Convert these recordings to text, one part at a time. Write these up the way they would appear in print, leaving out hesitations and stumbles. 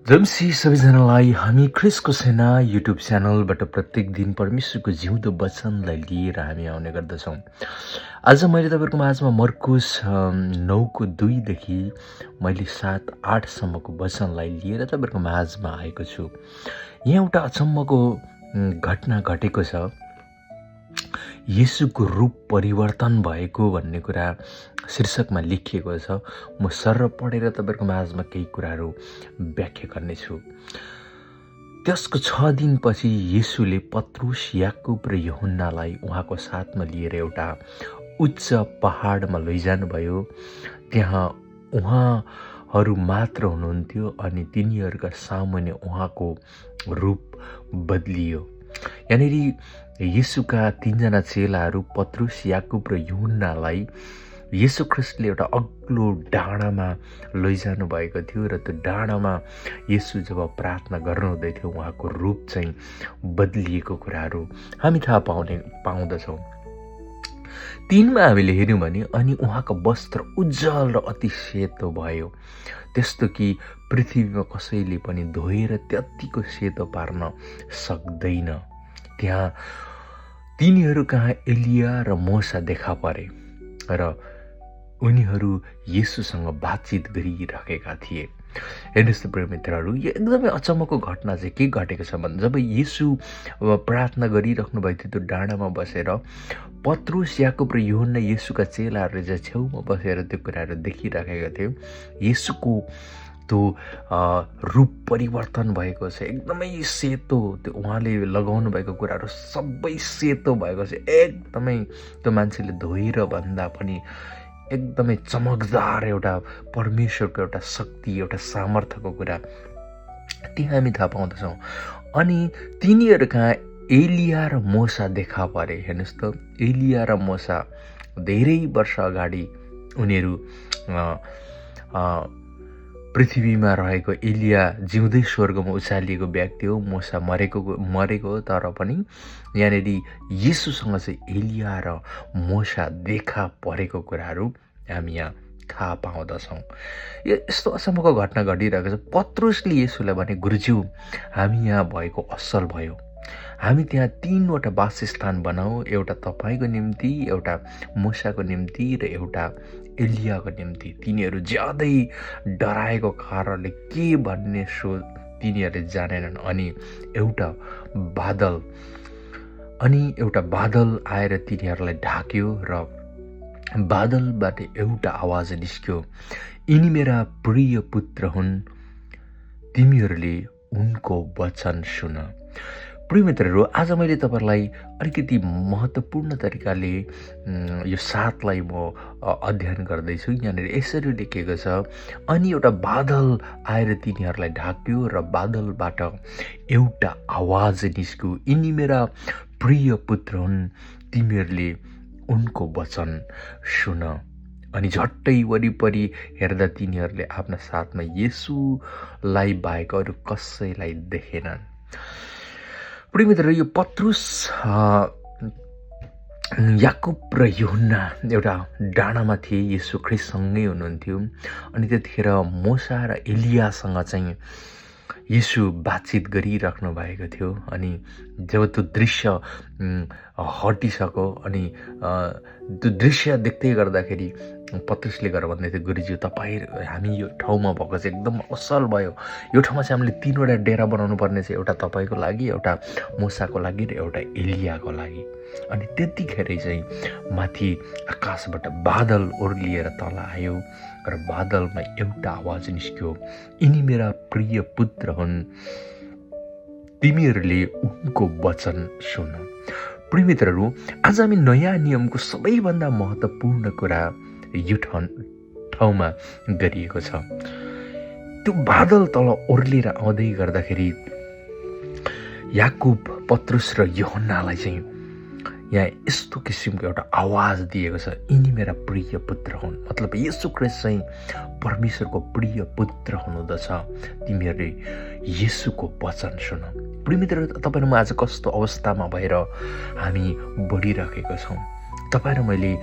जम्सी सबैजनालाई हामी ख्रिसको सेना युट्युब च्यानलबाट प्रत्येक दिन परमेश्वरको जिउँदो वचनलाई लिएर हामी आउने गर्दछौँ। आज मैले तपाईँहरूको माझमा मर्कुस 9:2देखि मैले 7:8सम्मको वचनलाई लिएर तपाईँहरूको माझमा आएको छु। यहाँ एउटा अचम्मको घटना घटेको छ। येशूको रूप परिवर्तन भएको भन्ने कुरा शीर्षकमा लेखिएको छ। म सरर पढेर तपाईँहरूको माझमा केही कुराहरू व्याख्या गर्नेछु। त्यसको 6 दिनपछि येशूले पत्रुस, याकुब र यूहन्नालाई उहाँको साथमा लिएर एउटा उच्च पहाडमा लैजानुभयो। त्यहाँ उहाँहरू मात्र हुनुहुन्थ्यो अनि तिनीहरूका सामुन्ने उहाँको रूप बदलियो। यहाँनिर येशूका 3जना चेलाहरू पत्रुस, याकुब र यूहन्नालाई येशू ख्रिस्टले एउटा अग्लो डाँडामा लैजानु भएको थियो र त्यो डाँडामा येशू जब प्रार्थना गर्नुहुँदै थियो उहाँको रूप चाहिँ बदलिएको कुराहरू हामी थाहा पाउँदछौँ। 3मा हामीले हेऱ्यौँ भने अनि उहाँको वस्त्र उज्जवल र अति सेतो भयो, त्यस्तो कि पृथ्वीमा कसैले पनि धोएर त्यतिको सेतो पार्न सक्दैन। त्यहाँ तिनीहरू कहाँ एलिया र मोसा देखा परे र उनीहरू येशूसँग बातचित गरिरहेका थिए। हेर्नुहोस् त प्रिय मित्रहरू, यो एकदमै अचम्मको घटना चाहिँ के घटेको छ भने जब येशू प्रार्थना गरिराख्नु भएको थियो त्यो डाँडामा बसेर पत्रुस, याकुब र यूहन्ना येशूका चेलाहरूले चाहिँ छेउमा बसेर त्यो कुराहरू देखिराखेका थियो। येशूको त्यो रूप परिवर्तन भएको छ, एकदमै सेतो, त्यो उहाँले लगाउनु भएको कुराहरू सबै सेतो भएको छ। एकदमै त्यो मान्छेले धोएर भन्दा पनि एकदमै चमकदार एउटा परमेश्वरको एउटा शक्ति, एउटा सामर्थ्यको कुरा त्यहाँ हामी थाहा पाउँदछौँ। अनि तिनीहरू कहाँ एलिया र मोसा देखा परे। हेर्नुहोस् त, एलिया र मोसा धेरै वर्ष अगाडि उनीहरू पृथ्वीमा रहेको एलिया जिउँदै स्वर्गमा उचालिएको व्यक्ति हो, मोसा मरेको तर पनि यहाँनिर येशूसँग चाहिँ एलिया र मोसा देखा परेको कुराहरू हामी यहाँ थाहा पाउँदछौँ। यो यस्तो अचम्मको घटना घटिरहेको छ। पत्रुसले येशूलाई भने, गुरुज्यू, हामी यहाँ भएको असल भयो। हामी त्यहाँ 3वटा वासस्थान बनाऊ, एउटा तपाईँको निम्ति, एउटा मोसाको निम्ति र एउटा एलियाको निम्ति। तिनीहरू ज्यादै डराएको कारणले के भन्ने तिनीहरूले जानेनन्। अनि एउटा बादल आएर तिनीहरूलाई ढाक्यो र बादलबाट एउटा आवाज निस्क्यो, यिनी मेरा प्रिय पुत्र हुन्, तिमीहरूले उनको वचन सुन। प्रिय मित्रहरू, आज मैले तपाईँहरूलाई अलिकति महत्त्वपूर्ण तरिकाले यो 7लाई म अध्ययन गर्दैछु। यहाँनिर यसरी लेखिएको छ, अनि एउटा बादल आएर तिनीहरूलाई ढाक्यो र बादलबाट एउटा आवाज निस्क्यो, यिनी मेरा प्रिय पुत्र हुन्, तिमीहरूले उनको वचन सुन। अनि झट्टै वरिपरि हेर्दा तिनीहरूले आफ्ना साथमा येशूलाई बाहेक अरू कसैलाई देखेनन्। प्रिय मित्रहरू, यो पत्रुस, याकुब र यूहन्ना एउटा डाँडामा थिए, येशू ख्रिस्टसँगै हुनुहुन्थ्यो। अनि त्यतिखेर मोसा र एलियासँग चाहिँ येशू बातचित गरिराख्नु भएको थियो। अनि जब त्यो दृश्य हटिसक्यो अनि त्यो दृश्य देख्दै गर्दाखेरि पत्रुसले गएर भन्दै थियो, गुरुजी, हामी यो ठाउँमा भएको चाहिँ एकदम असल भयो। यो ठाउँमा चाहिँ हामीले 3वटा डेरा बनाउनु पर्ने छ, एउटा तपाईँको लागि, एउटा मोसाको लागि र एउटा एलियाको लागि। अनि त्यतिखेरै चाहिँ माथि आकाशबाट बादल ओर्लिएर तल आयो र बादलमा एउटा आवाज निस्क्यो, यिनी मेरा प्रिय पुत्र हुन्, तिमीहरूले उनको वचन सुन। प्रिय मित्रहरू, आज हामी नयाँ नियमको सबैभन्दा महत्त्वपूर्ण कुरा यो ठाउँमा गरिएको छ। त्यो बादल तल ओर्लिएर आउँदै गर्दाखेरि याकुब, पत्रुस र यूहन्नालाई चाहिँ यहाँ यस्तो किसिमको एउटा आवाज दिएको छ, यिनी मेरा प्रिय पुत्र हुन्। मतलब येशू ख्रिस्ट चाहिँ परमेश्वरको प्रिय पुत्र हुनुहुँदछ, तिमीहरूले येशूको वचन सुन। प्रिय मित्र, तपाईँ र म आज कस्तो अवस्थामा भएर हामी बढिरहेका छौँ, तपाईँ र मैले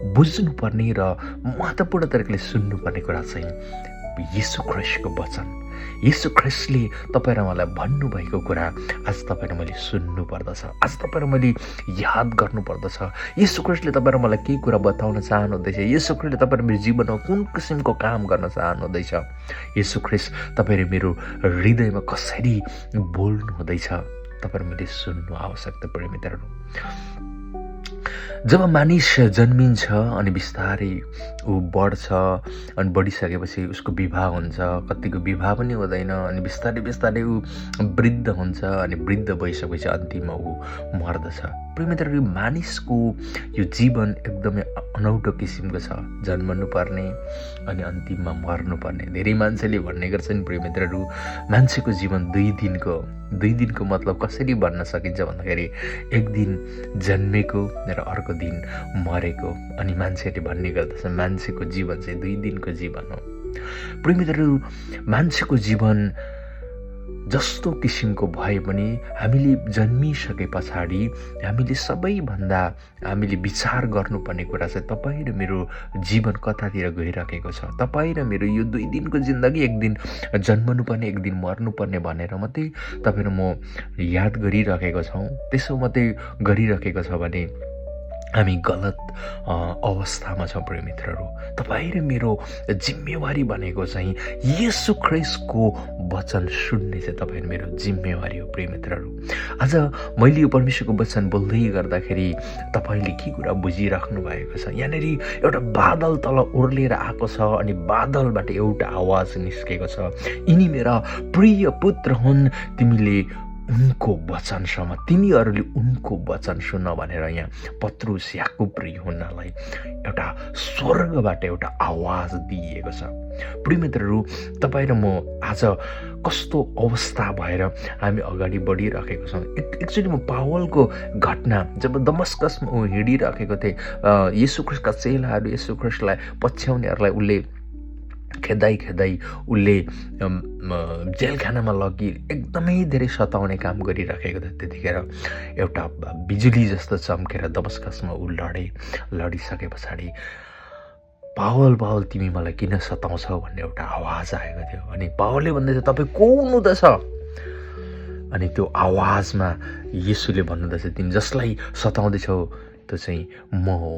बुझ्नुपर्ने र महत्त्वपूर्ण तरिकाले सुन्नुपर्ने कुरा चाहिँ येशू ख्रिस्टको वचन। येशू ख्रिस्टले तपाईँ र मलाई भन्नुभएको कुरा आज तपाईँ र मैले सुन्नु पर्दछ, आज तपाईँ र मैले याद गर्नुपर्दछ। येशू ख्रिस्टले तपाईँ र मलाई केही कुरा बताउन चाहनुहुँदैछ, येशू ख्रिस्टले तपाईँ र मेरो जीवनमा कुन किसिमको काम गर्न चाहनुहुँदैछ, येशू ख्रिस्ट तपाईँ र मेरो हृदयमा कसरी बोल्नुहुँदैछ, तपाईँ र मैले सुन्नु आवश्यकता पऱ्यो मित्रहरू। जब मानिस जन्मिन्छ अनि बिस्तारै ऊ बढ्छ अनि बढिसकेपछि उसको विवाह हुन्छ, कतिको विवाह पनि हुँदैन अनि बिस्तारै बिस्तारै ऊ वृद्ध हुन्छ अनि वृद्ध भइसकेपछि अन्तिममा ऊ मर्दछ। प्रिय मित्रहरू, मानिसको यो जीवन एकदमै अनौठो किसिमको छ, जन्मनु पर्ने अनि अन्तिममा मर्नुपर्ने। धेरै मान्छेले भन्ने गर्छन् प्रिय मित्रहरू, मान्छेको जीवन दुई दिनको मतलब कसरी भन्न सकिन्छ भन्दाखेरि एक दिन जन्मेको र अर्को दिन मरेको। अनि मान्छेहरूले भन्ने गर्दछ मान्छेको जीवन चाहिँ 2 दिनको जीवन हो। प्रिय मित्रहरू, मान्छेको जीवन जस्तो किसिमको भए पनि हामीले जन्मिसके पछाडि हामीले विचार गर्नुपर्ने कुरा चाहिँ तपाईँ र मेरो जीवन कतातिर गइरहेको छ। तपाईँ र मेरो यो 2 दिनको जिन्दगी, एक दिन जन्मनुपर्ने एक दिन मर्नुपर्ने भनेर मात्रै तपाईँ र म याद गरिरहेको छौँ। त्यसो मात्रै गरिरहेको छ भने हामी गलत अवस्थामा छौँ। प्रिय मित्रहरू, तपाईँ र मेरो जिम्मेवारी भनेको चाहिँ येशू ख्रिस्टको वचन सुन्ने चाहिँ तपाईँ र मेरो जिम्मेवारी हो। प्रिय मित्रहरू, आज मैले यो परमेश्वरको वचन बोल्दै गर्दाखेरि तपाईँले के कुरा बुझिराख्नु भएको छ? यहाँनिर एउटा बादल तल ओर्लिएर आएको छ अनि बादलबाट एउटा आवाज निस्केको छ, यिनी मेरा प्रिय पुत्र हुन्, तिनीहरूले उनको वचन सुन भनेर यहाँ पत्रुस याकुब र यूहन्नालाई एउटा स्वर्गबाट एउटा आवाज दिइएको छ। प्रिय मित्रहरू, तपाईँ र म आज कस्तो अवस्था भएर हामी अगाडि बढिरहेको छौँ? एक्चुअली म पावलको घटना जब दमस्कसमा हिँडिरहेको थिएँ, येशू ख्रिस्टका चेलाहरू येशू ख्रिस्टलाई पछ्याउनेहरूलाई उसले खेदाई उसले जेलखानामा लगी एकदमै धेरै सताउने काम गरिरहेको थियो। त्यतिखेर एउटा बिजुली जस्तो चम्केर दमस्कसमा ऊ लडिसके पछाडि पावल तिमी मलाई किन सताउँछौ भन्ने एउटा आवाज आएको थियो। अनि पावलले भन्दैछ तपाईँ को हुनुहुँदछ? अनि त्यो आवाजमा येशूले भन्नुहुँदैछ तिमी जसलाई सताउँदैछौ त्यो चाहिँ म हो,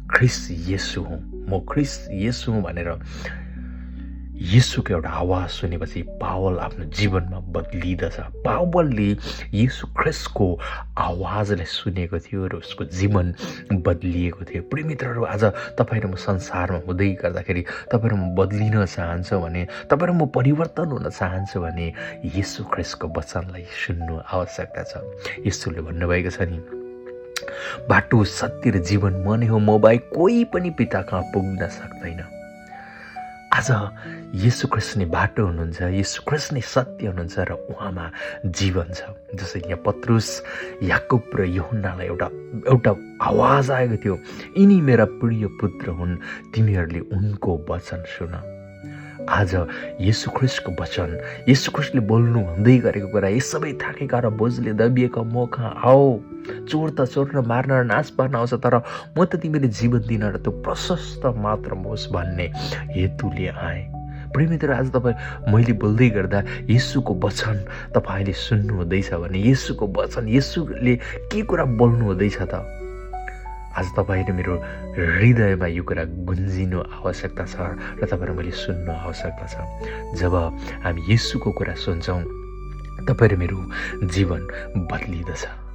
ख्रिस्ट येशू हुँ, म ख्रिस्ट येशू हुँ भनेर येशूको एउटा आवाज सुनेपछि पावल आफ्नो जीवनमा बदलिदछ। पावलले येशू ख्रिस्टको आवाजलाई सुनेको थियो र उसको जीवन बदलिएको थियो। प्रिय मित्रहरू, आज तपाईँ र म संसारमा हुँदै गर्दाखेरि तपाईँ र म बदलिन चाहन्छ भने, तपाईँ र म परिवर्तन हुन चाहन्छ भने येशू ख्रिस्टको वचनलाई सुन्नु आवश्यकता छ। येशूले भन्नुभएको छ नि, बाटो सत्य र जीवन म नै हो, म बाहेक कोही पनि पिता कहाँ पुग्न सक्दैन। आज येशू ख्रिस्ट नै बाटो हुनुहुन्छ, येशू ख्रिस्ट नै सत्य हुनुहुन्छ र उहाँमा जीवन छ। जसरी यहाँ पत्रुस याकुब र यूहन्नालाई एउटा आवाज आएको थियो, यिनी मेरा प्रिय पुत्र हुन्, तिमीहरूले उनको वचन सुन। आज येशू ख्रिस्टको वचन, येशू ख्रिस्टले बोल्नु हुँदै गरेको कुरा, यी सबै थाकेका र बोझले दबिएका म कहाँ आओ, चोर त चोर र मार्न र नाश पार्न आउँछ, तर म त तिमीले जीवन दिन र त्यो प्रशस्त मात्र होस् भन्ने हेतुले आएँ। प्रिय मित्र, आज मैले बोल्दै गर्दा येशूको वचन तपाईँले सुन्नु हुँदैछ भने, येशूको वचन, येशूले के कुरा बोल्नु हुँदैछ त? आज तपाईँ र मेरो हृदयमा यो कुरा गुन्जिनु आवश्यकता छ र तपाईँ र मैले सुन्नु आवश्यकता छ। जब हामी येशूको कुरा सुन्छौँ, तपाईँ र मेरो जीवन बदलिदछ।